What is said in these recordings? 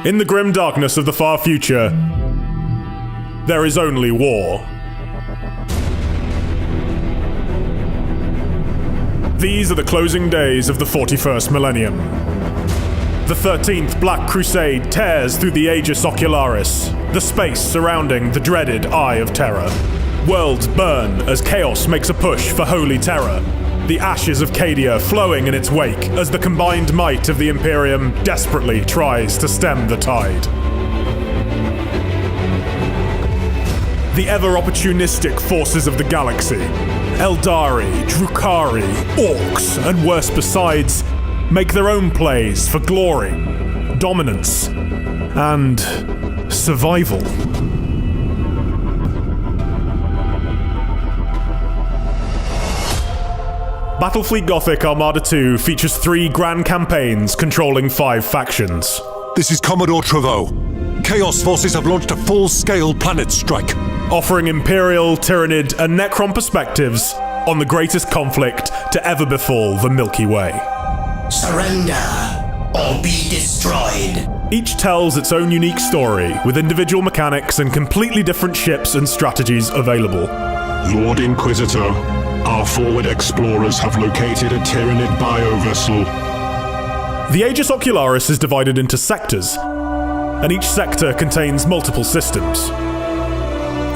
In the grim darkness of the far future, there is only war. These are the closing days of the 41st millennium. The 13th Black Crusade tears through the Aegis Ocularis, the space surrounding the dreaded Eye of Terror. Worlds burn as chaos makes a push for holy terror, the ashes of Cadia flowing in its wake as the combined might of the Imperium desperately tries to stem the tide. The ever-opportunistic forces of the galaxy, Eldari, Drukhari, Orcs, and worse besides, make their own plays for glory, dominance, and survival. Battlefleet Gothic Armada 2 features 3 grand campaigns controlling 5 factions. This is Commodore Treveau. Chaos forces have launched a full-scale planet strike, offering Imperial, Tyranid, and Necron perspectives on the greatest conflict to ever befall the Milky Way. Surrender, or be destroyed. Each tells its own unique story, with individual mechanics and completely different ships and strategies available. Lord Inquisitor, our forward explorers have located a Tyranid biovessel. The Aegis Ocularis is divided into sectors, and each sector contains multiple systems.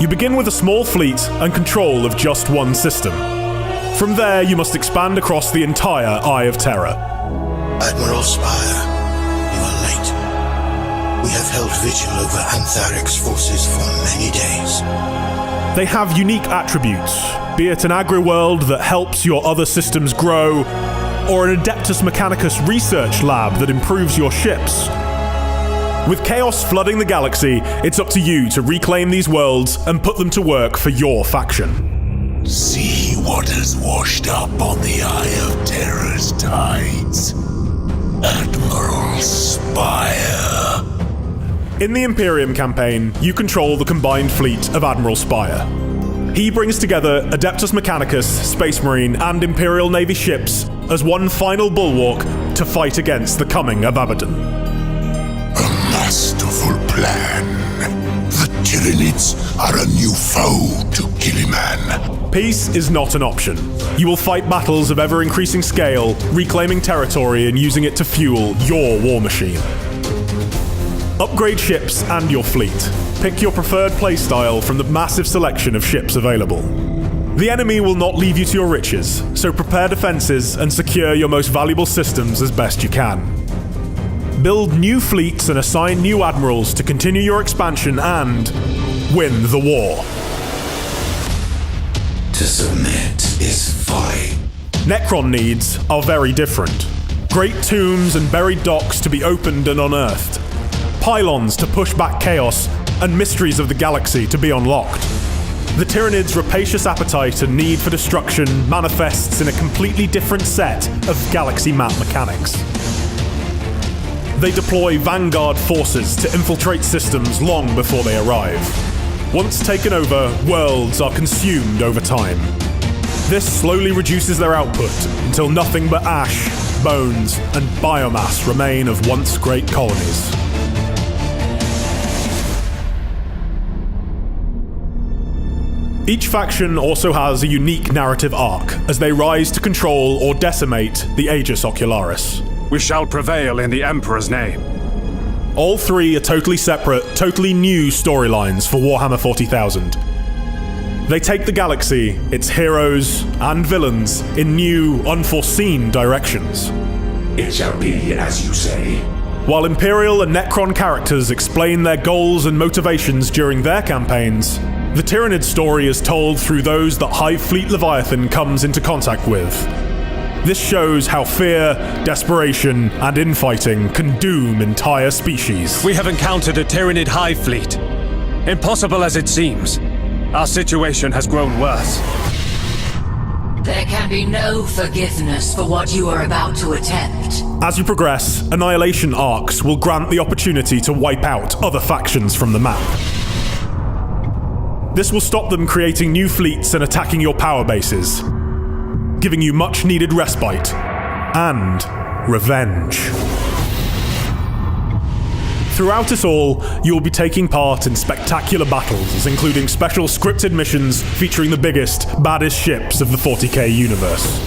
You begin with a small fleet and control of just one system. From there, you must expand across the entire Eye of Terror. Admiral Spire, you are late. We have held vigil over Antharic's forces for many days. They have unique attributes, be it an agri-world that helps your other systems grow, or an Adeptus Mechanicus research lab that improves your ships. With chaos flooding the galaxy, it's up to you to reclaim these worlds and put them to work for your faction. See what has washed up on the Eye of Terror's tides. Admiral Spire. In the Imperium campaign, you control the combined fleet of Admiral Spire. He brings together Adeptus Mechanicus, Space Marine, and Imperial Navy ships as one final bulwark to fight against the coming of Abaddon. A masterful plan. The Tyranids are a new foe to Gilliman. Peace is not an option. You will fight battles of ever-increasing scale, reclaiming territory and using it to fuel your war machine. Upgrade ships and your fleet. Pick your preferred playstyle from the massive selection of ships available. The enemy will not leave you to your riches, so prepare defenses and secure your most valuable systems as best you can. Build new fleets and assign new admirals to continue your expansion and win the war. To submit is folly. Necron needs are very different. Great tombs and buried docks to be opened and unearthed. Pylons to push back chaos, and mysteries of the galaxy to be unlocked. The Tyranids' rapacious appetite and need for destruction manifests in a completely different set of galaxy map mechanics. They deploy vanguard forces to infiltrate systems long before they arrive. Once taken over, worlds are consumed over time. This slowly reduces their output until nothing but ash, bones, and biomass remain of once great colonies. Each faction also has a unique narrative arc as they rise to control or decimate the Aegis Ocularis. We shall prevail in the Emperor's name. All 3 are totally separate, totally new storylines for Warhammer 40,000. They take the galaxy, its heroes and villains, in new, unforeseen directions. It shall be as you say. While Imperial and Necron characters explain their goals and motivations during their campaigns, the Tyranid story is told through those that Hive Fleet Leviathan comes into contact with. This shows how fear, desperation, and infighting can doom entire species. We have encountered a Tyranid hive fleet. Impossible as it seems, our situation has grown worse. There can be no forgiveness for what you are about to attempt. As you progress, annihilation arcs will grant the opportunity to wipe out other factions from the map. This will stop them creating new fleets and attacking your power bases, giving you much needed respite and revenge. Throughout it all, you will be taking part in spectacular battles, including special scripted missions featuring the biggest, baddest ships of the 40k universe.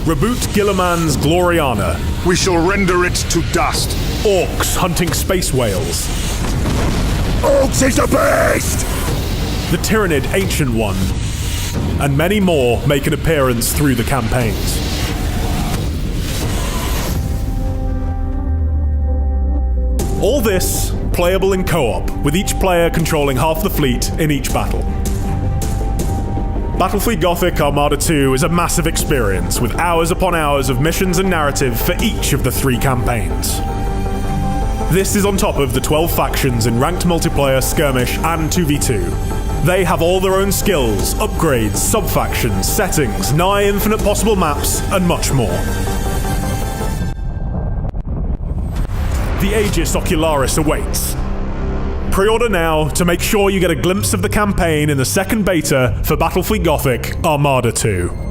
Reboot Gilliman's Gloriana. We shall render it to dust. Orcs hunting space whales. Orcs is the best! The Tyrannid Ancient One. And many more make an appearance through the campaigns. All this playable in co-op, with each player controlling half the fleet in each battle. Battlefleet Gothic Armada 2 is a massive experience, with hours upon hours of missions and narrative for each of the 3 campaigns. This is on top of the 12 factions in ranked multiplayer, skirmish, and 2v2. They have all their own skills, upgrades, sub-factions, settings, nigh infinite possible maps, and much more. The Aegis Ocularis awaits. Pre-order now to make sure you get a glimpse of the campaign in the second beta for Battlefleet Gothic Armada 2.